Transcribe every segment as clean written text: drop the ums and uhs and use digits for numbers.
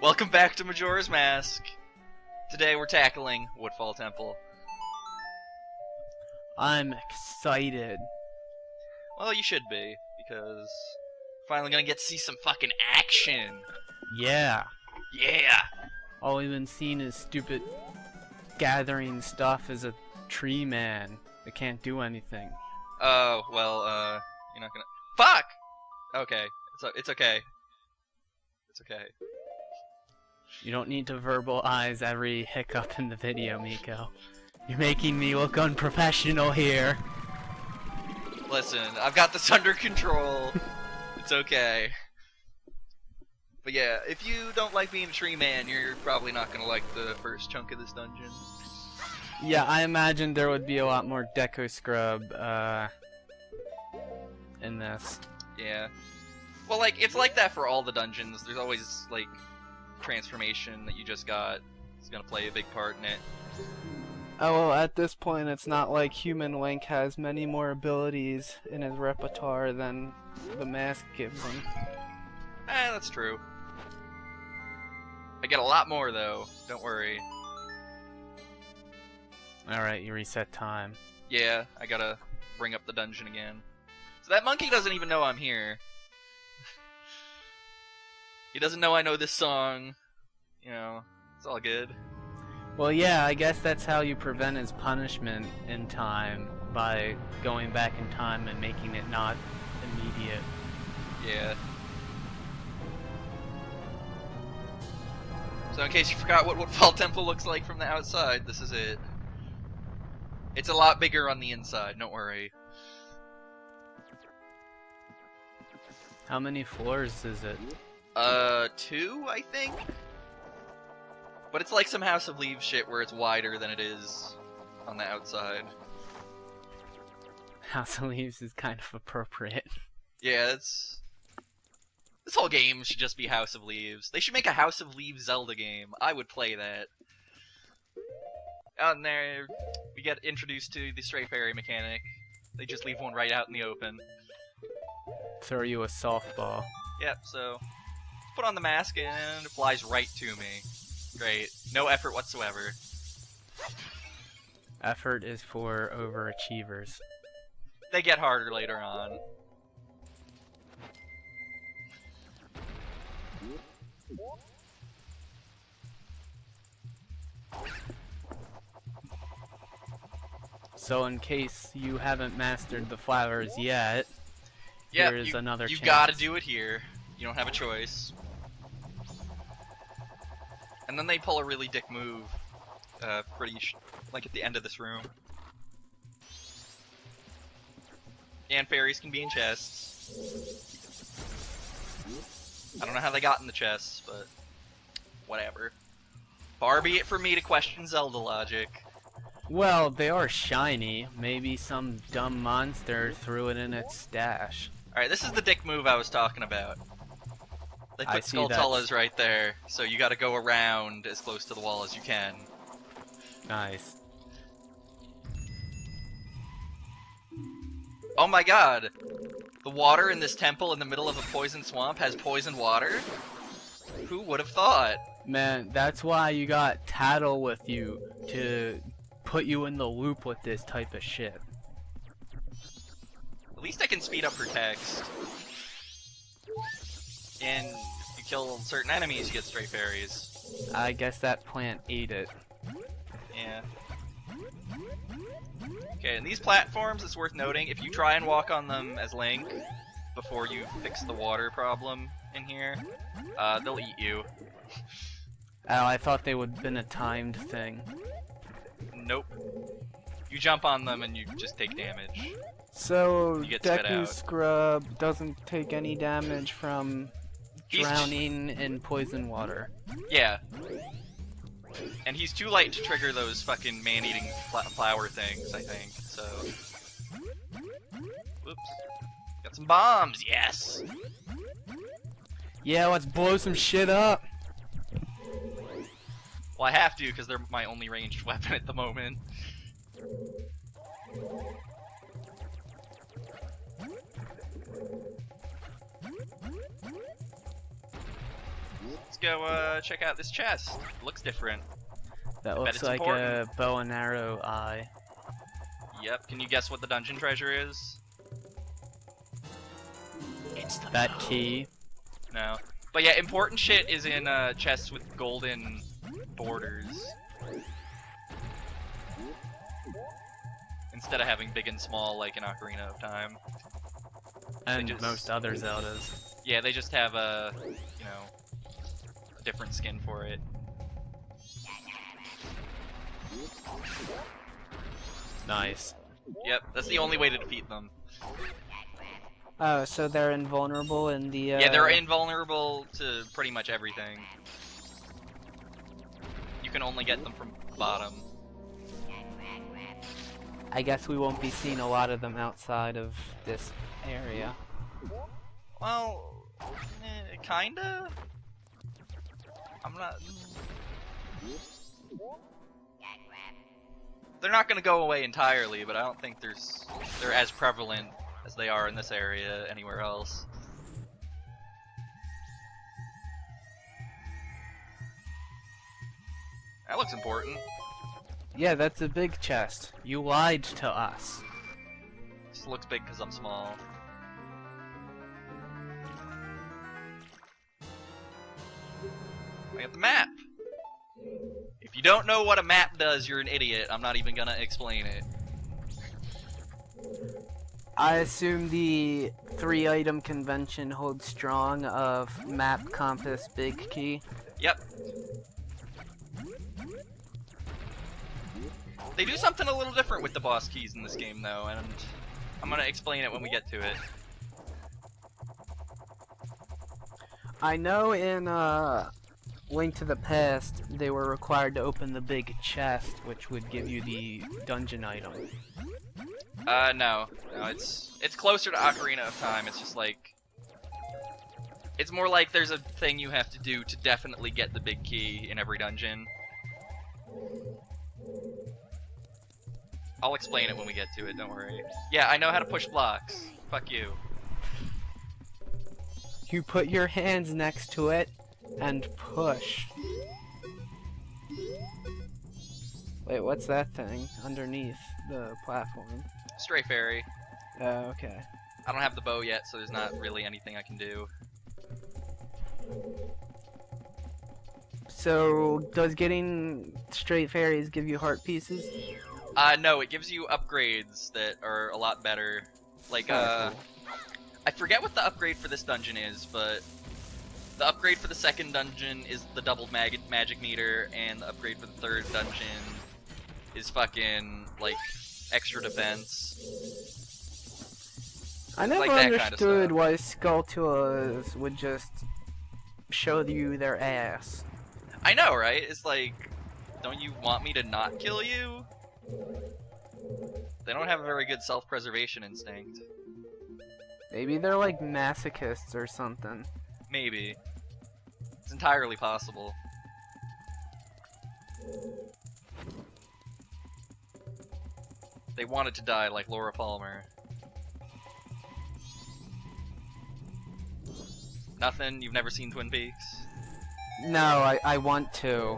Welcome back to Majora's Mask. Today we're tackling Woodfall Temple. I'm excited. Well, you should be, because we're finally gonna get to see some fucking action. Yeah. Yeah! All we've been seeing is stupid gathering stuff as a tree man that can't do anything. Oh, well, you're not gonna... Fuck! Okay, it's okay. It's okay. You don't need to verbalize every hiccup in the video, Miko. You're making me look unprofessional here. Listen, I've got this under control. It's okay. But yeah, if you don't like being a tree man, you're probably not gonna like the first chunk of this dungeon. Yeah, I imagine there would be a lot more deco scrub, in this. Yeah. Well, like, it's like that for all the dungeons. There's always, like, transformation that you just got is gonna play a big part in it. Oh, well, at this point, it's not like Human Link has many more abilities in his repertoire than the mask gives him. That's true. I get a lot more, though. Don't worry. Alright, you reset time. Yeah, I gotta bring up the dungeon again. So that monkey doesn't even know I'm here. He doesn't know I know this song. You know, it's all good. Well, yeah, I guess that's how you prevent his punishment in time, by going back in time and making it not immediate. Yeah. So in case you forgot what Woodfall Temple looks like from the outside, this is it. It's a lot bigger on the inside, don't worry. How many floors is it? 2, I think? But it's like some House of Leaves shit where it's wider than it is on the outside. House of Leaves is kind of appropriate. Yeah, it's... This whole game should just be House of Leaves. They should make a House of Leaves Zelda game. I would play that. Out in there, we get introduced to the Stray Fairy mechanic. They just leave one right out in the open. Throw you a softball. Yep, so... Put on the mask and it flies right to me. Great. No effort whatsoever. Effort is for overachievers. They get harder later on. So in case you haven't mastered the flowers yet, Yep, here's another chance. You gotta do it here. You don't have a choice. And then they pull a really dick move, like at the end of this room. And fairies can be in chests. I don't know how they got in the chests, but whatever. Far be it from me to question Zelda logic. Well, they are shiny. Maybe some dumb monster threw it in its stash. Alright, this is the dick move I was talking about. They put Skulltulas right there, so you gotta go around as close to the wall as you can. Nice. Oh my god! The water in this temple in the middle of a poison swamp has poisoned water? Who would have thought? Man, that's why you got Tattle with you, to put you in the loop with this type of shit. At least I can speed up her text. And if you kill certain enemies, you get stray fairies. I guess that plant ate it. Yeah. Okay, and these platforms, it's worth noting, if you try and walk on them as Link before you fix the water problem in here, they'll eat you. Oh, I thought they would have been a timed thing. Nope. You jump on them and you just take damage. So, You get spit Deku out. Scrub doesn't take any damage from drowning in poison water. Yeah. And he's too light to trigger those fucking man-eating flower things, I think, so... Whoops. Got some bombs, yes! Yeah, let's blow some shit up! Well, I have to, because they're my only ranged weapon at the moment. Let's go check out this chest. It looks different. That I bet looks it's like important. a bow and arrow eye. Yep. Can you guess what the dungeon treasure is? It's the That bow. key. No. But yeah, important shit is in chests with golden borders. Instead of having big and small like in Ocarina of Time. And just- most other Zeldas. Yeah, they just have a, you know, a different skin for it. Nice. Yep, that's the only way to defeat them. Oh, so they're invulnerable in the. Yeah, they're invulnerable to pretty much everything. You can only get them from the bottom. I guess we won't be seeing a lot of them outside of this area. Well, kinda. I'm not. They're not gonna go away entirely, but I don't think they're as prevalent as they are in this area anywhere else. That looks important. Yeah, that's a big chest. You lied to us. This looks big because I'm small. I got the map! If you don't know what a map does, you're an idiot. I'm not even gonna explain it. I assume the 3-item convention holds strong of map, compass, big key. Yep. They do something a little different with the boss keys in this game, though, and I'm gonna explain it when we get to it. I know in Link to the Past, they were required to open the big chest, which would give you the dungeon item. No, it's closer to Ocarina of Time. It's just like, it's more like there's a thing you have to do to definitely get the big key in every dungeon. I'll explain it when we get to it, don't worry. Yeah, I know how to push blocks. Fuck you. You put your hands next to it and push. Wait, what's that thing underneath the platform? Stray fairy. Okay. I don't have the bow yet, so there's not really anything I can do. So, does getting straight fairies give you heart pieces? No, it gives you upgrades that are a lot better. Like, Oh, I forget what the upgrade for this dungeon is, but the upgrade for the second dungeon is the doubled magic meter, and the upgrade for the third dungeon is fucking, like, extra defense. I never like that kinda understood stuff. why Skulltulas would just show you their ass. I know, right? It's like, don't you want me to not kill you? They don't have a very good self-preservation instinct. Maybe they're like masochists or something. Maybe. It's entirely possible. They wanted to die like Laura Palmer. Nothing? You've never seen Twin Peaks? No, I want to.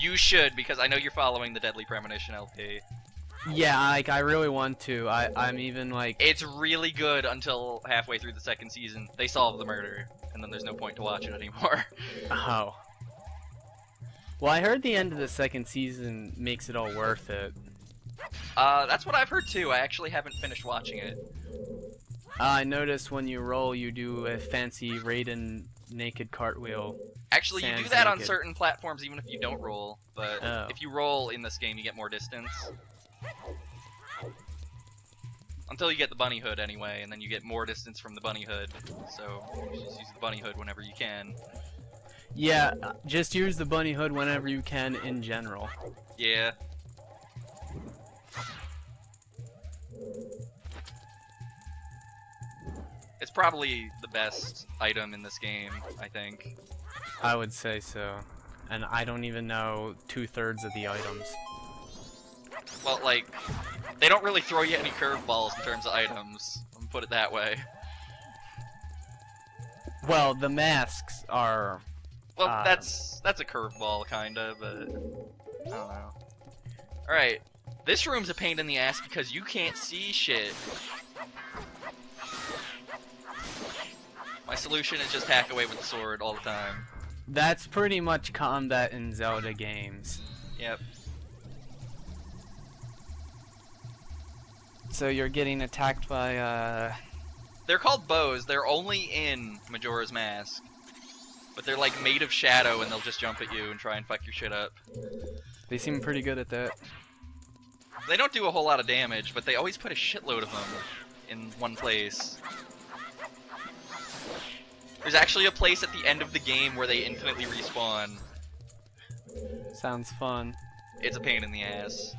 You should, because I know you're following the Deadly Premonition LP. Yeah, like I really want to. I'm even like. It's really good until halfway through the second season. They solve the murder, and then there's no point to watch it anymore. Oh. Well, I heard the end of the second season makes it all worth it. That's what I've heard too. I actually haven't finished watching it. I noticed when you roll, you do a fancy Raiden naked cartwheel. Actually, you do Sans that on naked. certain platforms even if you don't roll, but Oh. if you roll in this game, you get more distance. Until you get the bunny hood anyway, and then you get more distance from the bunny hood, so you just use the bunny hood whenever you can. Yeah, just use the bunny hood whenever you can in general. Yeah. It's probably the best item in this game, I think. I would say so. And I don't even know 2/3 of the items. Well, like, they don't really throw you any curveballs in terms of items. Let me put it that way. Well, the masks are Well, that's a curveball, kinda, but I don't know. Alright, this room's a pain in the ass because you can't see shit. My solution is just hack away with the sword all the time. That's pretty much combat in Zelda games. Yep. So you're getting attacked by, They're called bows. They're only in Majora's Mask. But they're like made of shadow and they'll just jump at you and try and fuck your shit up. They seem pretty good at that. They don't do a whole lot of damage, but they always put a shitload of them in one place. There's actually a place at the end of the game where they infinitely respawn. Sounds fun. It's a pain in the ass.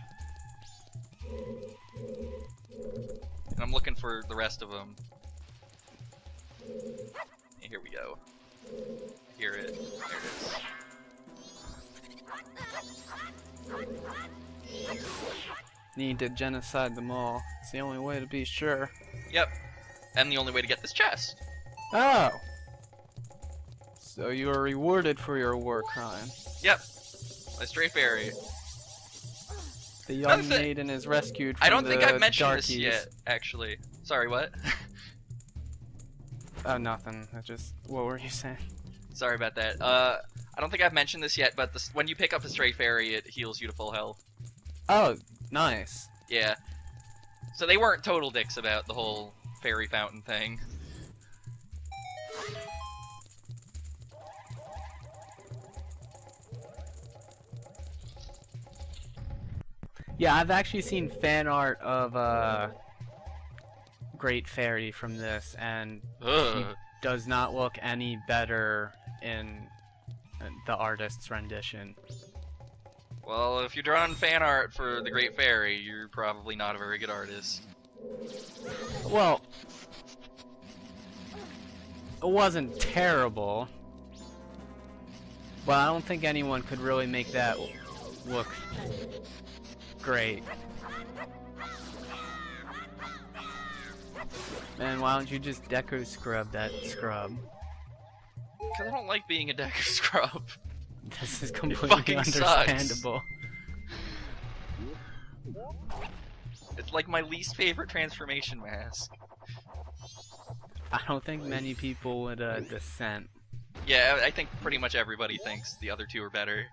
And I'm looking for the rest of them. Here we go. Hear it. There it is. Need to genocide them all. It's the only way to be sure. Yep. And the only way to get this chest. Oh! So you are rewarded for your war crime. Yep. A stray fairy. The young maiden is rescued from I don't think I've mentioned darkies. this yet, actually. Sorry, what? Oh, nothing. What were you saying? Sorry about that. I don't think I've mentioned this yet, but when you pick up a stray fairy, it heals you to full health. Oh, nice. Yeah. So they weren't total dicks about the whole fairy fountain thing. Yeah, I've actually seen fan art of Great Fairy from this, and she does not look any better in the artist's rendition. Well, if you're drawing fan art for the Great Fairy, you're probably not a very good artist. Well, it wasn't terrible, but I don't think anyone could really make that look great. Man, why don't you just deco scrub that scrub? Because I don't like being a deco scrub. This is completely fucking understandable. It's like my least favorite transformation mask. I don't think many people would dissent. Yeah, I think pretty much everybody thinks the other two are better.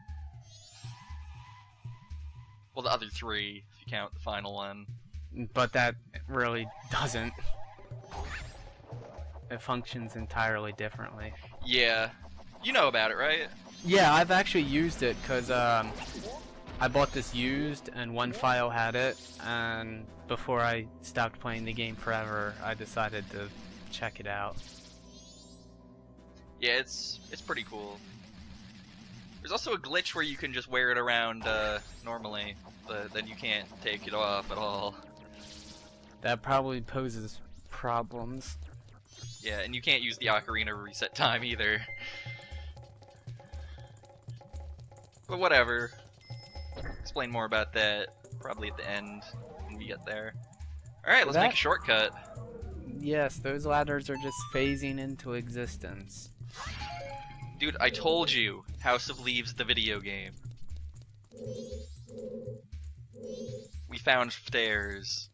Well, the other three, if you count the final one. But that really doesn't. It functions entirely differently. Yeah. You know about it, right? Yeah, I've actually used it because I bought this used and one file had it, and before I stopped playing the game forever, I decided to check it out. Yeah, it's pretty cool. There's also a glitch where you can just wear it around normally, but then you can't take it off at all. That probably poses problems. Yeah, and you can't use the ocarina reset time either. But whatever. Explain more about that probably at the end when we get there. Alright, let's make a shortcut. Yes, those ladders are just phasing into existence. Dude, I told you, House of Leaves the video game. We found stairs.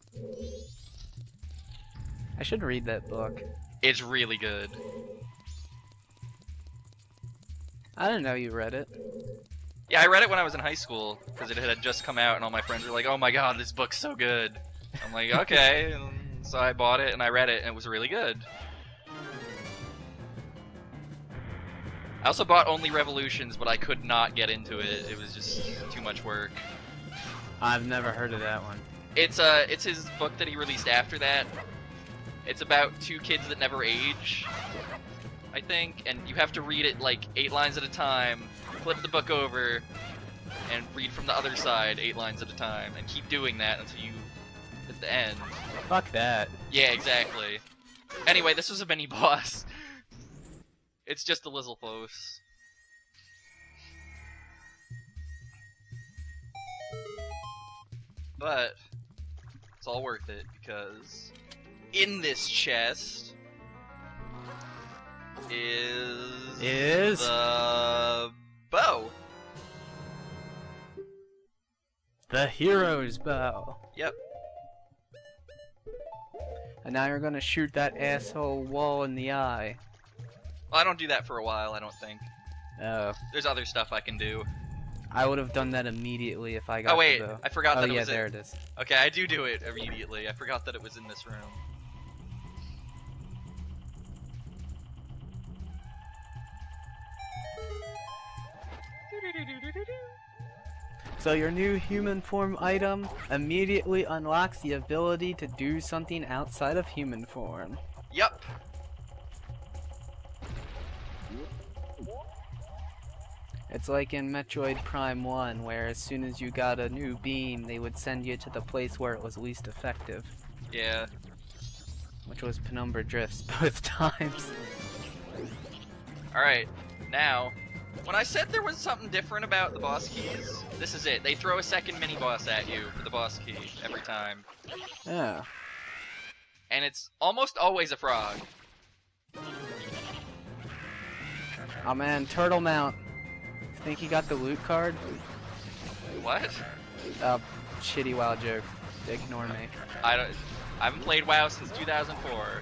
I should read that book. It's really good. I didn't know you read it. Yeah, I read it when I was in high school, because it had just come out and all my friends were like, oh my god, this book's so good. I'm like, okay, and so I bought it and I read it and it was really good. I also bought Only Revolutions, but I could not get into it. It was just too much work. I've never heard of that one. It's his book that he released after that. It's about two kids that never age, I think, and you have to read it like 8 lines at a time, flip the book over, and read from the other side 8 lines at a time, and keep doing that until you hit the end. Fuck that. Yeah, exactly. Anyway, this was a mini boss. It's just a Lizalfos. But it's all worth it because in this chest is Is the The hero's bow. Yep. And now you're gonna shoot that asshole wall in the eye. Well, I don't do that for a while, I don't think. Oh. There's other stuff I can do. I would have done that immediately if I got Oh wait, the bow. I forgot that it yeah, was there it is. Okay, I do it immediately. I forgot that it was in this room. So your new human form item immediately unlocks the ability to do something outside of human form. Yep. It's like in Metroid Prime 1, where as soon as you got a new beam, they would send you to the place where it was least effective. Yeah. Which was Penumbra Drifts both times. Alright, now, when I said there was something different about the boss keys, this is it. They throw a second mini-boss at you for the boss key every time. Yeah. And it's almost always a frog. Oh man, Turtle Mount. Think you got the loot card? What? Shitty WoW joke. Ignore me. I haven't played WoW since 2004.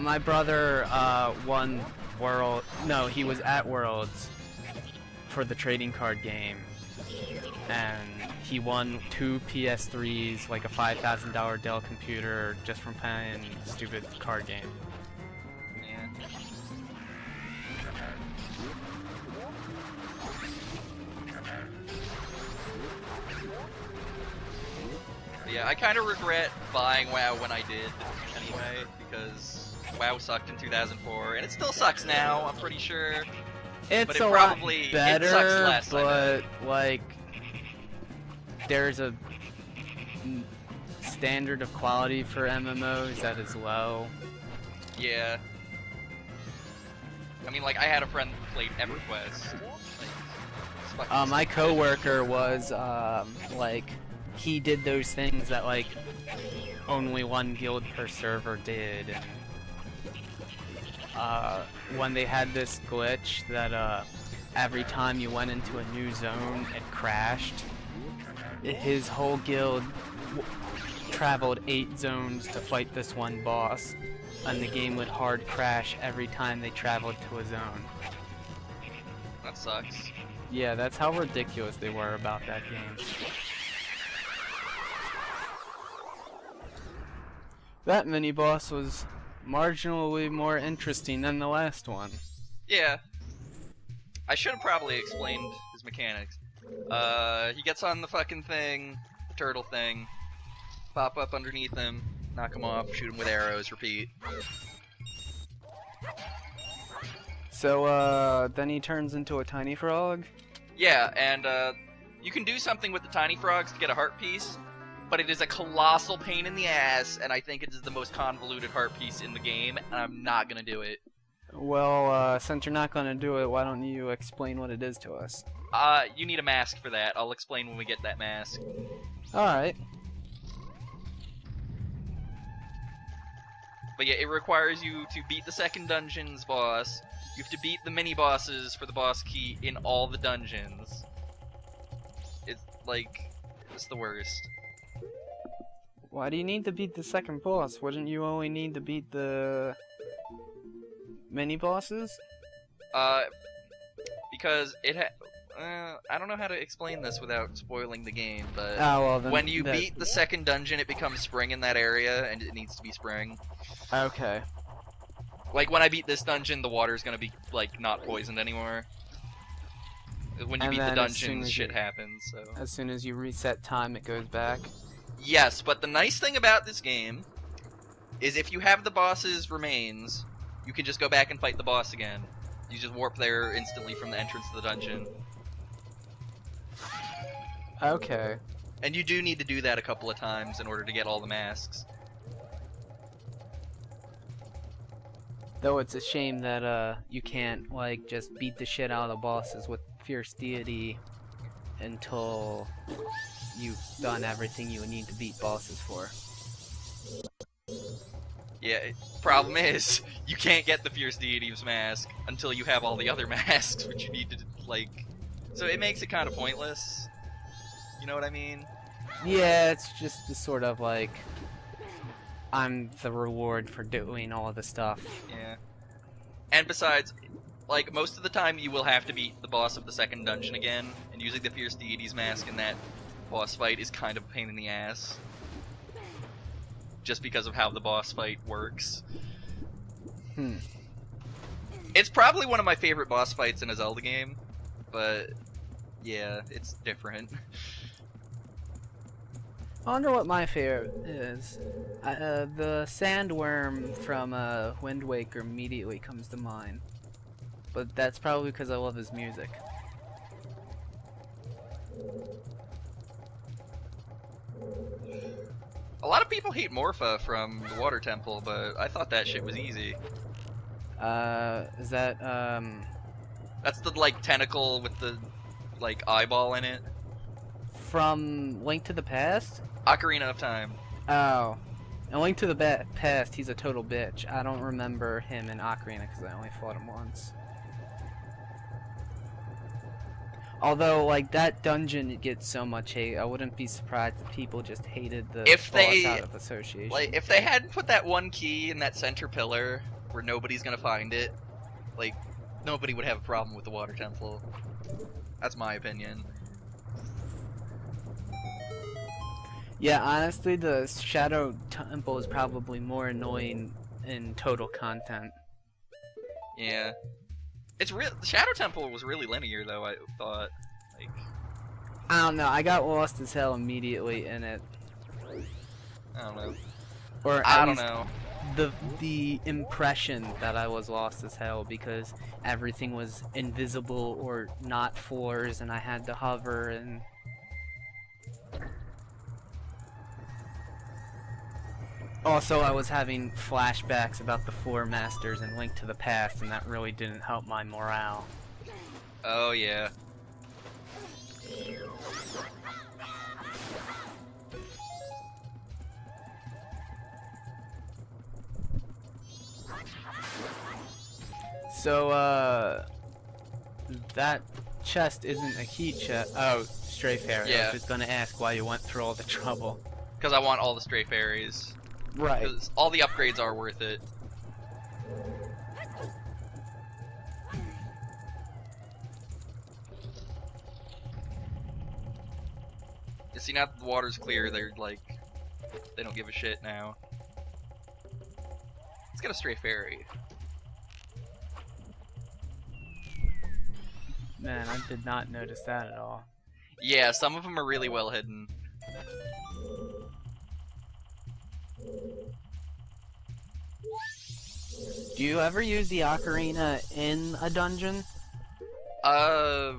My brother won World. No, he was at Worlds for the trading card game, and he won 2 PS3s, like a $5,000 Dell computer, just from playing a stupid card game. Yeah. Yeah, I kind of regret buying WoW when I did, anyway, because WoW sucked in 2004, and it still sucks now, I'm pretty sure. It's but it a probably lot better, it sucks less, but like, there's a standard of quality for MMOs that is low. Yeah. I mean, like, I had a friend who played EverQuest. Like, My coworker was like, he did those things that like only one guild per server did, and when they had this glitch that every time you went into a new zone it crashed, his whole guild traveled 8 zones to fight this one boss, and the game would hard crash every time they traveled to a zone. that sucks. Yeah, that's how ridiculous they were about that game. That mini-boss was marginally more interesting than the last one. Yeah. I should have probably explained his mechanics. He gets on the fucking thing, the turtle thing, pop up underneath him, knock him off, shoot him with arrows, repeat. So, then he turns into a tiny frog? Yeah, and you can do something with the tiny frogs to get a heart piece, but it is a colossal pain in the ass, and I think it is the most convoluted heart piece in the game, and I'm not gonna do it. Well, since you're not gonna do it, why don't you explain what it is to us? You need a mask for that. I'll explain when we get that mask. Alright. But yeah, it requires you to beat the second dungeon's boss. You have to beat the mini-bosses for the boss key in all the dungeons. It's, like, it's the worst. Why do you need to beat the second boss? Wouldn't you only need to beat the mini-bosses? Because it I don't know how to explain this without spoiling the game, but then when you beat the second dungeon, it becomes spring in that area, and it needs to be spring. Okay. Like, when I beat this dungeon, the water's gonna be, like, not poisoned anymore. When you And beat the then as soon dungeon, as shit you- happens, so... As soon as you reset time, it goes back. Yes, but the nice thing about this game is if you have the boss's remains, you can just go back and fight the boss again. You just warp there instantly from the entrance to the dungeon. Okay. And you do need to do that a couple of times in order to get all the masks. Though it's a shame that you can't like just beat the shit out of the bosses with Fierce Deity until you've done everything you need to beat bosses for. Yeah, problem is, you can't get the Fierce Deity's mask until you have all the other masks, which you need to, like... So it makes it kind of pointless. You know what I mean? Yeah, it's just the sort of like I'm the reward for doing all the stuff. Yeah. And besides, like, most of the time you will have to beat the boss of the second dungeon again, and using the Fierce Deities mask in that boss fight is kind of a pain in the ass. Just because of how the boss fight works. It's probably one of my favorite boss fights in a Zelda game, but yeah, it's different. I wonder what my favorite is. The sandworm from Wind Waker immediately comes to mind. But that's probably because I love his music. A lot of people hate Morpha from the Water Temple, but I thought that shit was easy. Is that, That's the, like, tentacle with the, like, eyeball in it. from Link to the Past? Ocarina of Time. Oh. In Link to the Past, he's a total bitch. I don't remember him in Ocarina because I only fought him once. Although, like, that dungeon gets so much hate, I wouldn't be surprised if people just hated the boss out of association. Like, if they hadn't put that one key in that center pillar where nobody's gonna find it, like, nobody would have a problem with the Water Temple. That's my opinion. Yeah, honestly, the Shadow Temple is probably more annoying in total content. Yeah. It's real. The Shadow Temple was really linear, though, I thought. Like, I don't know, I got lost as hell immediately in it. I don't know. Or I at don't least know. the impression that I was lost as hell because everything was invisible or not floors and I had to hover and... Also, I was having flashbacks about the Four Masters and Link to the Past, and that really didn't help my morale. Oh, yeah. So, that chest isn't a key chest. Oh, Stray Fairy. Yeah. I was just gonna ask why you went through all the trouble. Because I want all the Stray Fairies. Right. Because all the upgrades are worth it. You see, now that the water's clear, they're like, they don't give a shit now. Let's get a Stray Fairy. Man, I did not notice that at all. Yeah, some of them are really well hidden. Do you ever use the ocarina in a dungeon? I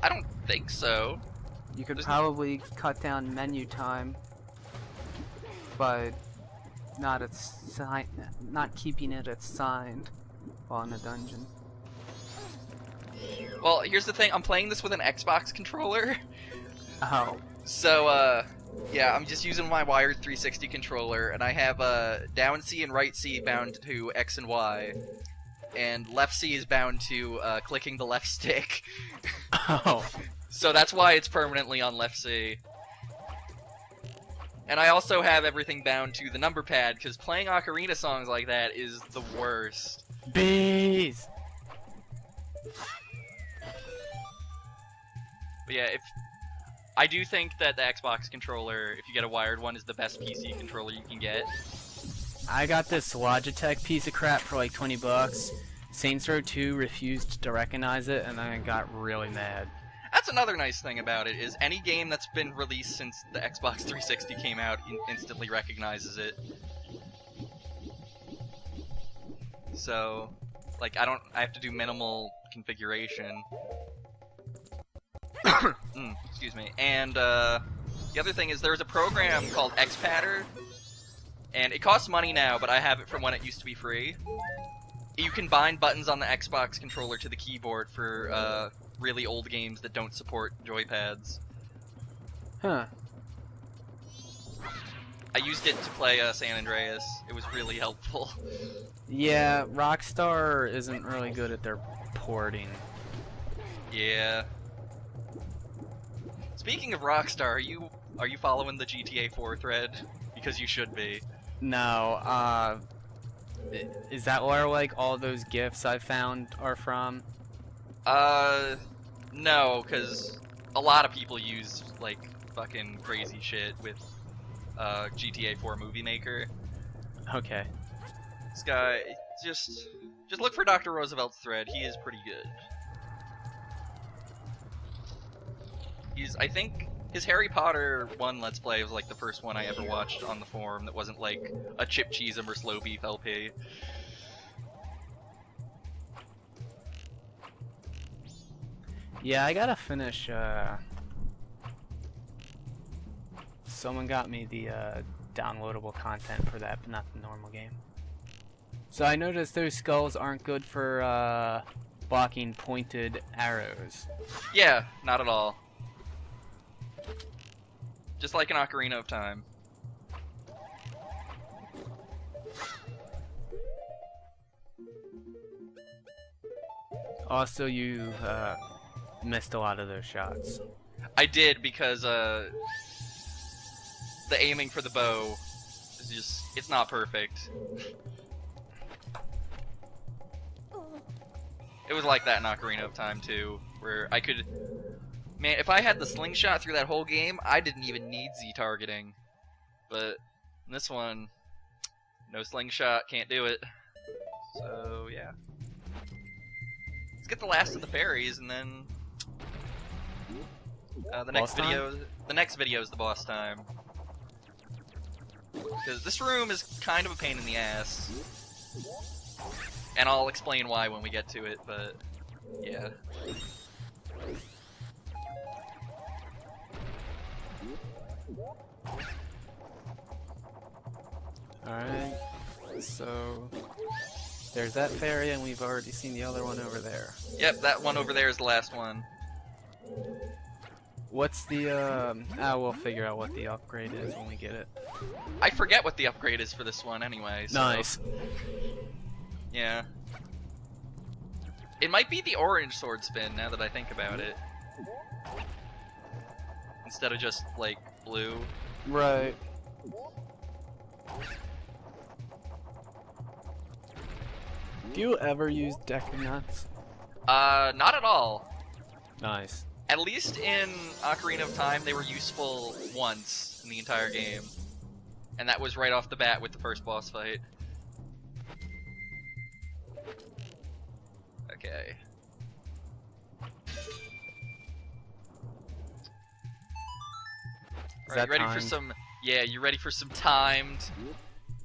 don't think so. You could There's probably cut down menu time by not keeping it assigned while in a dungeon. Well, here's the thing, I'm playing this with an Xbox controller. Oh. So, yeah, I'm just using my wired 360 controller, and I have down C and right C bound to X and Y, and left C is bound to clicking the left stick. Oh. So that's why it's permanently on left C. And I also have everything bound to the number pad, because playing ocarina songs like that is the worst. Bees! But yeah, I do think that the Xbox controller, if you get a wired one, is the best PC controller you can get. I got this Logitech piece of crap for like 20 bucks. Saints Row 2 refused to recognize it, and I got really mad. That's another nice thing about it, is any game that's been released since the Xbox 360 came out instantly recognizes it. So, like, I have to do minimal configuration. Excuse me. And, the other thing is there's a program called Xpatter, and it costs money now, but I have it from when it used to be free. You can bind buttons on the Xbox controller to the keyboard for, really old games that don't support joypads. Huh. I used it to play San Andreas. It was really helpful. Yeah, Rockstar isn't really good at their porting. Yeah. Speaking of Rockstar, are you following the GTA 4 thread? Because you should be. No, is that where, like, all those GIFs I found are from? No, because a lot of people use, like, fucking crazy shit with, GTA 4 Movie Maker. Okay. This guy, just look for Dr. Roosevelt's thread, he is pretty good. I think, his Harry Potter 1 Let's Play was, like, the first one I ever watched on the forum that wasn't, like, a Chip Cheesem or Slow Beef LP. Yeah, I gotta finish, someone got me the, downloadable content for that, but not the normal game. So I noticed those skulls aren't good for, blocking pointed arrows. Yeah, not at all. Just like an Ocarina of Time. Also, you, missed a lot of those shots. I did because the aiming for the bow is just, it's not perfect. It was like that in Ocarina of Time too, where I could, man, if I had the slingshot through that whole game, I didn't even need Z targeting. But in this one, no slingshot, can't do it. So yeah. Let's get the last of the fairies and then the next video is the boss time. Because this room is kind of a pain in the ass. And I'll explain why when we get to it, but yeah. Alright, so there's that fairy, and we've already seen the other one over there. Yep, that one over there is the last one. What's the, we'll figure out what the upgrade is when we get it. I forget what the upgrade is for this one anyway, so. Nice. Yeah. It might be the orange sword spin, now that I think about it. Instead of just, like, blue. Right. Do you ever use decking nuts? Not at all. Nice. At least in Ocarina of Time, they were useful once in the entire game. And that was right off the bat with the first boss fight. Okay. Alright, you ready for some... Yeah, you ready for some timed...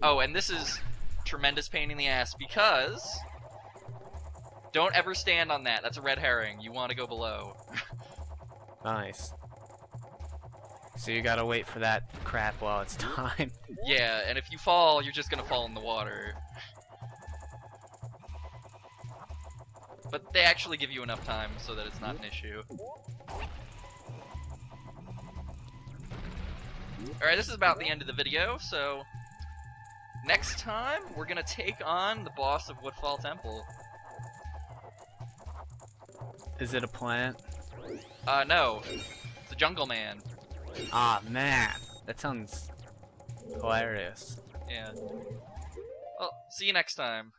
Oh, and this is tremendous pain in the ass because... Don't ever stand on that. That's a red herring. You want to go below. Nice. So you gotta wait for that crap while it's time. Yeah, and if you fall, you're just gonna fall in the water. But they actually give you enough time so that it's not an issue. Alright, this is about the end of the video, so... Next time, we're gonna take on the boss of Woodfall Temple. Is it a plant? No. It's a jungle man. Ah, man. That sounds hilarious. Yeah. Well, see you next time.